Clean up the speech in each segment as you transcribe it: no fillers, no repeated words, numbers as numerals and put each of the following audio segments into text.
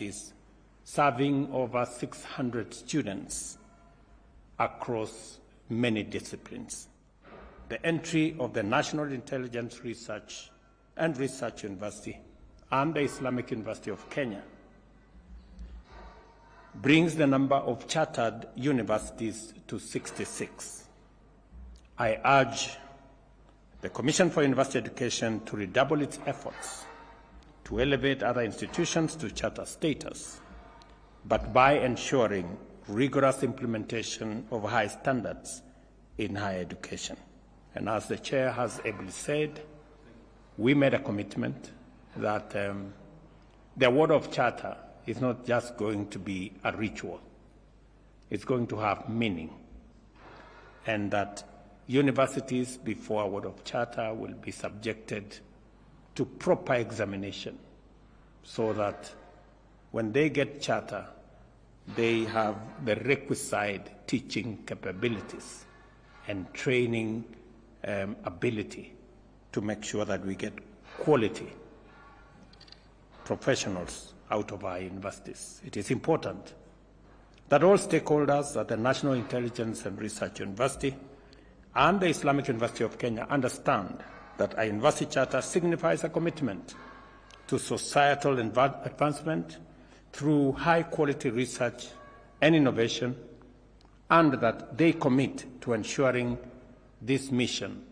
is serving over 600 students across many disciplines. The entry of the National Intelligence Research and Research University and the Islamic University of Kenya brings the number of chartered universities to 66. I urge the Commission for University Education to redouble its efforts to elevate other institutions to charter status, but by ensuring rigorous implementation of high standards in higher education. And as the Chair has ably said, we made a commitment that the award of charter is not just going to be a ritual. It's going to have meaning, and that universities before award of charter will be subjected to proper examination so that when they get charter, they have the requisite teaching capabilities and training ability to make sure that we get quality professionals out of our universities. It is important that all stakeholders at the National Intelligence and Research University and the Islamic University of Kenya understand that a university charter signifies a commitment to societal advancement through high-quality research and innovation, and that they commit to ensuring this mission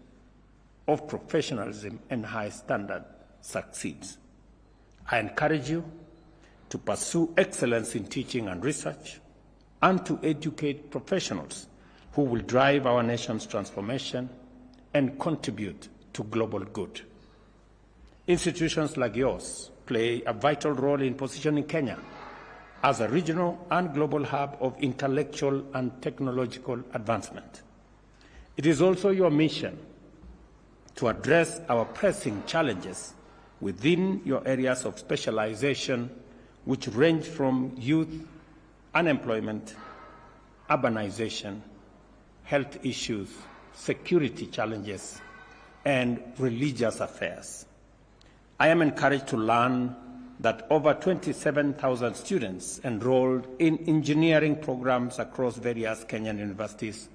of professionalism and high standard succeeds. I encourage you to pursue excellence in teaching and research and to educate professionals who will drive our nation's transformation and contribute to global good. Institutions like yours play a vital role in positioning Kenya as a regional and global hub of intellectual and technological advancement. It is also your mission to address our pressing challenges within your areas of specialization, which range from youth unemployment, urbanization, health issues, security challenges, and religious affairs. I am encouraged to learn that over 27,000 students enrolled in engineering programs across various Kenyan universities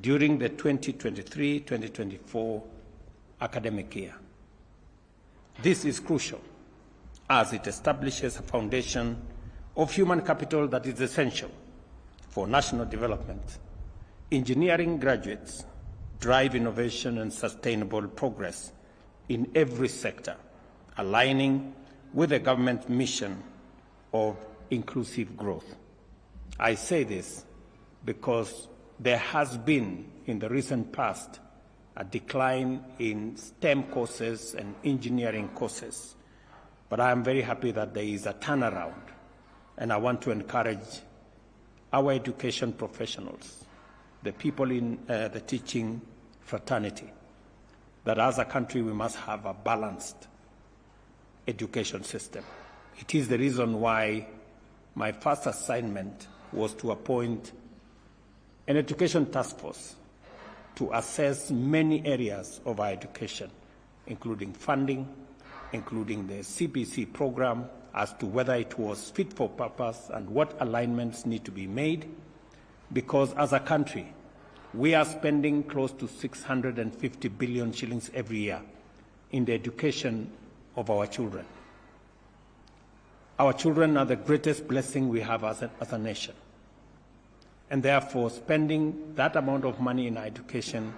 during the 2023-2024 academic year. This is crucial as it establishes a foundation of human capital that is essential for national development. Engineering graduates drive innovation and sustainable progress in every sector, aligning with the government's mission of inclusive growth. I say this because there has been, in the recent past, a decline in STEM courses and engineering courses. But I am very happy that there is a turnaround, and I want to encourage our education professionals, the people in the teaching fraternity, that as a country we must have a balanced education system. It is the reason why my first assignment was to appoint an education task force to assess many areas of our education, including funding, including the CBC program, as to whether it was fit for purpose and what alignments need to be made, because as a country, we are spending close to 650 billion shillings every year in the education of our children. Our children are the greatest blessing we have as a nation. And therefore, spending that amount of money in our education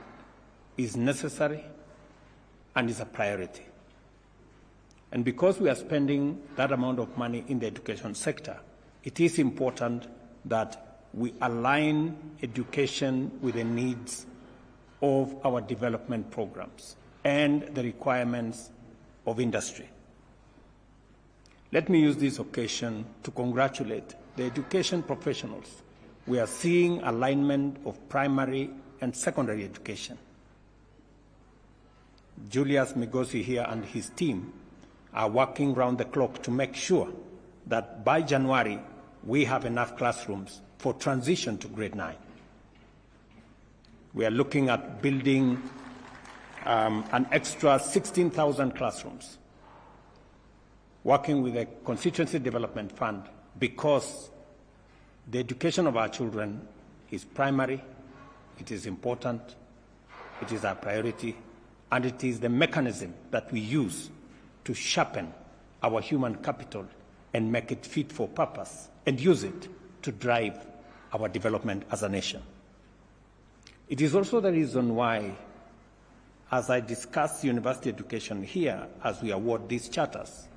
is necessary and is a priority. And because we are spending that amount of money in the education sector, it is important that we align education with the needs of our development programs and the requirements of industry. Let me use this occasion to congratulate the education professionals. We are seeing alignment of primary and secondary education. Julius Migosi here and his team are working round the clock to make sure that by January we have enough classrooms for transition to grade 9. We are looking at building an extra 16,000 classrooms working with the Constituency Development Fund, because the education of our children is primary, it is important, it is our priority, and it is the mechanism that we use to sharpen our human capital and make it fit for purpose and use it to drive our development as a nation. It is also the reason why, as I discuss university education here as we award these charters,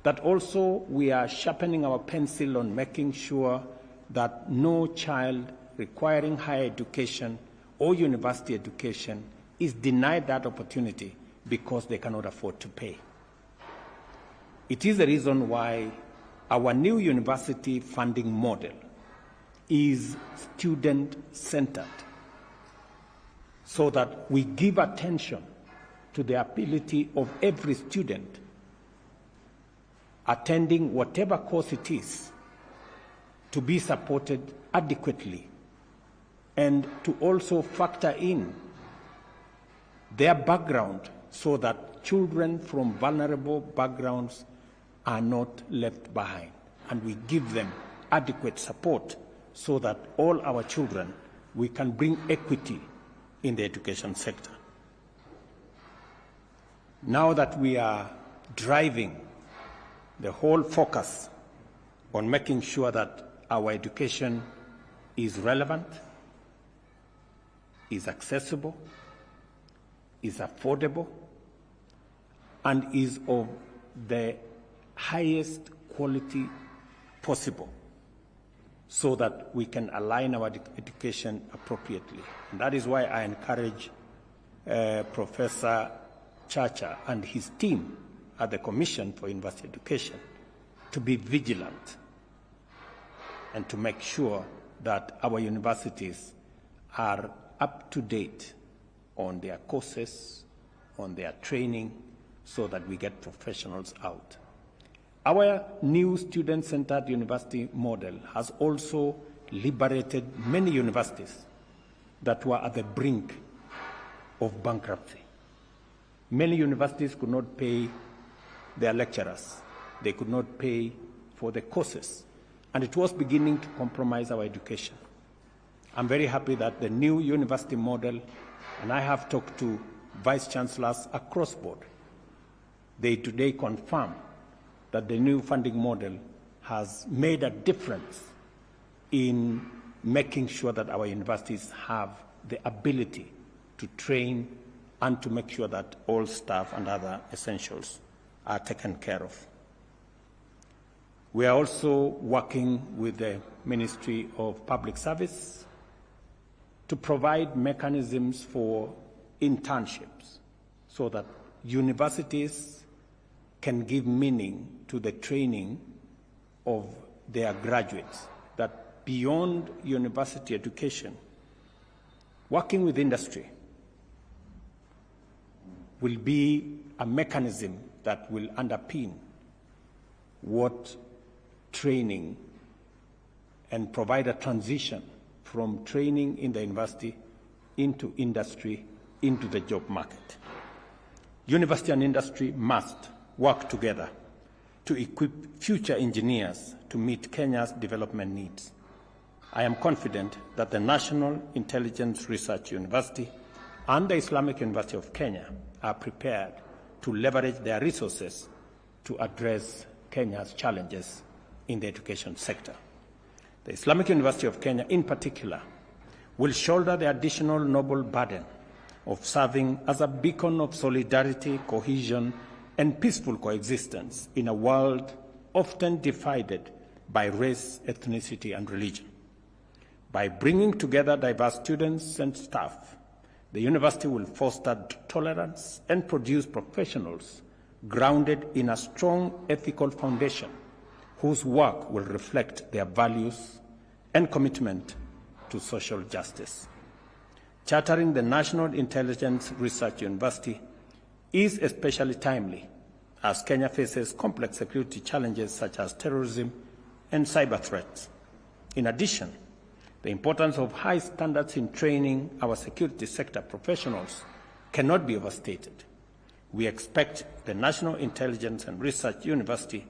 that also we are sharpening our pencil on making sure that no child requiring higher education or university education is denied that opportunity because they cannot afford to pay. It is the reason why our new university funding model is student-centered, so that we give attention to the ability of every student attending whatever course it is to be supported adequately, and to also factor in their background so that children from vulnerable backgrounds are not left behind, and we give them adequate support so that all our children, we can bring equity in the education sector. Now that we are driving the whole focus on making sure that our education is relevant, is accessible, is affordable, and is of the highest quality possible, so that we can align our education appropriately. And that is why I encourage Professor Chacha and his team at the Commission for University Education to be vigilant and to make sure that our universities are up to date on their courses, on their training, so that we get professionals out. Our new student-centered university model has also liberated many universities that were at the brink of bankruptcy. Many universities could not pay their lecturers. They could not pay for the courses, and it was beginning to compromise our education. I'm very happy that the new university model, and I have talked to vice chancellors across board, they today confirm that the new funding model has made a difference in making sure that our universities have the ability to train and to make sure that all staff and other essentials are taken care of. We are also working with the Ministry of Public Service to provide mechanisms for internships so that universities can give meaning to the training of their graduates, that beyond university education, working with industry will be a mechanism that will underpin what training and provide a transition from training in the university into industry, into the job market. University and industry must work together to equip future engineers to meet Kenya's development needs. I am confident that the National Intelligence Research University and the Islamic University of Kenya are prepared to leverage their resources to address Kenya's challenges in the education sector. The Islamic University of Kenya, in particular, will shoulder the additional noble burden of serving as a beacon of solidarity, cohesion, and peaceful coexistence in a world often divided by race, ethnicity, and religion. By bringing together diverse students and staff, the university will foster tolerance and produce professionals grounded in a strong ethical foundation whose work will reflect their values and commitment to social justice. Chartering the National Intelligence Research University is especially timely as Kenya faces complex security challenges such as terrorism and cyber threats. In addition, the importance of high standards in training our security sector professionals cannot be overstated. we expect the National Intelligence and Research University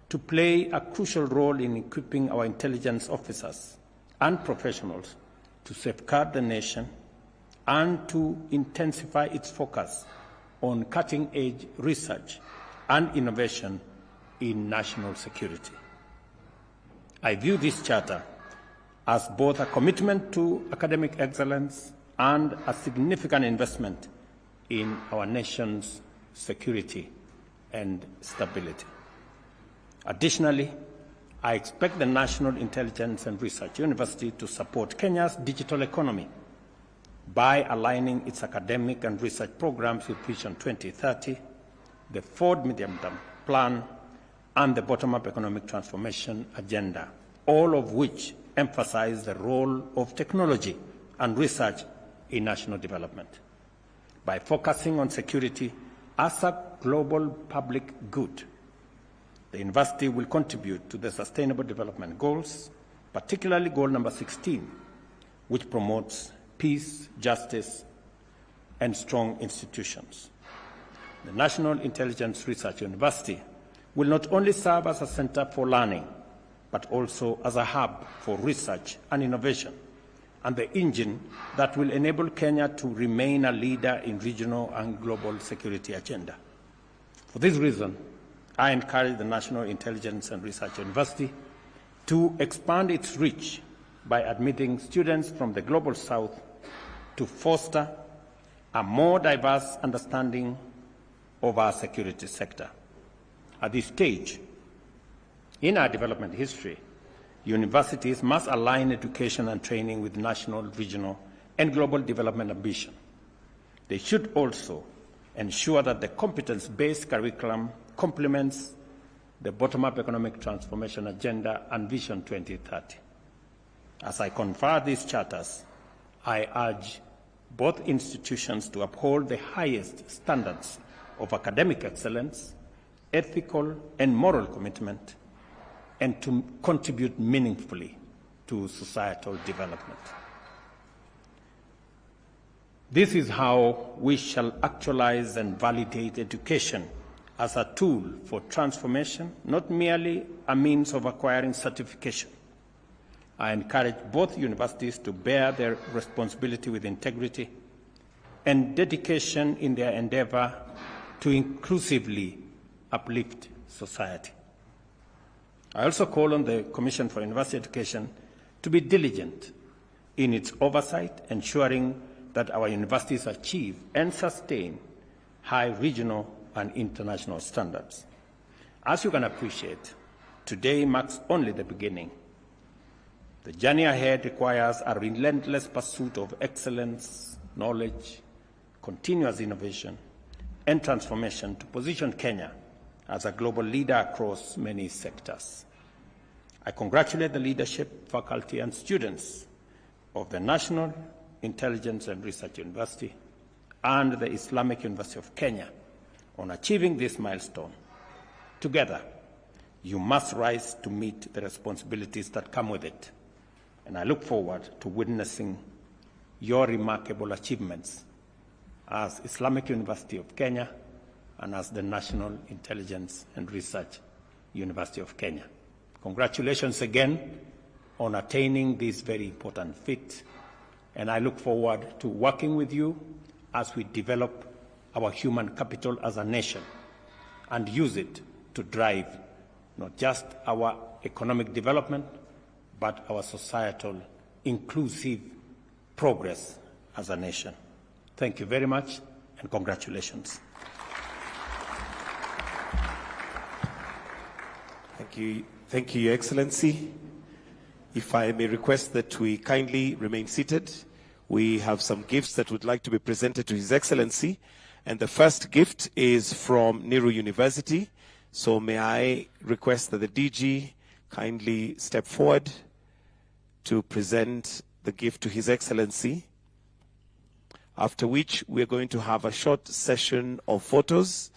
to play a crucial role in equipping our intelligence officers and professionals to safeguard the nation and to intensify its focus on cutting-edge research and innovation in national security. I view this charter as both a commitment to academic excellence and a significant investment in our nation's security and stability. Additionally, I expect the National Intelligence and Research University to support Kenya's digital economy by aligning its academic and research programs with Vision 2030, the Ford Medium-Term Plan, and the Bottom-Up Economic Transformation Agenda, all of which emphasize the role of technology and research in national development. By focusing on security as a global public good, the university will contribute to the Sustainable Development Goals, particularly Goal number 16, which promotes peace, justice, and strong institutions. The National Intelligence Research University will not only serve as a center for learning, but also as a hub for research and innovation, and the engine that will enable Kenya to remain a leader in regional and global security agenda. For this reason, I encourage the National Intelligence and Research University to expand its reach by admitting students from the Global South to foster a more diverse understanding of our security sector. At this stage in our development history, universities must align education and training with national, regional, and global development ambition. They should also ensure that the competence-based curriculum complements the bottom-up economic transformation agenda and Vision 2030. As I confer these charters, I urge both institutions to uphold the highest standards of academic excellence, ethical and moral commitment, and to contribute meaningfully to societal development. This is how we shall actualize and validate education as a tool for transformation, not merely a means of acquiring certification. I encourage both universities to bear their responsibility with integrity and dedication in their endeavor to inclusively uplift society. I also call on the Commission for University Education to be diligent in its oversight, ensuring that our universities achieve and sustain high regional and international standards. As you can appreciate, today marks only the beginning. The journey ahead requires a relentless pursuit of excellence, knowledge, continuous innovation, and transformation to position Kenya as a global leader across many sectors. I congratulate the leadership, faculty, and students of the National Intelligence and Research University and the Islamic University of Kenya on achieving this milestone. Together, you must rise to meet the responsibilities that come with it, and I look forward to witnessing your remarkable achievements as Islamic University of Kenya and as the National Intelligence and Research University of Kenya. Congratulations again on attaining this very important feat, and I look forward to working with you as we develop our human capital as a nation and use it to drive not just our economic development, but our societal inclusive progress as a nation. Thank you very much, and congratulations. Thank you, Your Excellency. If I may request that we kindly remain seated. We have some gifts that would like to be presented to His Excellency. And the first gift is from Nehru University. So may I request that the DG kindly step forward to present the gift to His Excellency. After which we are going to have a short session of photos.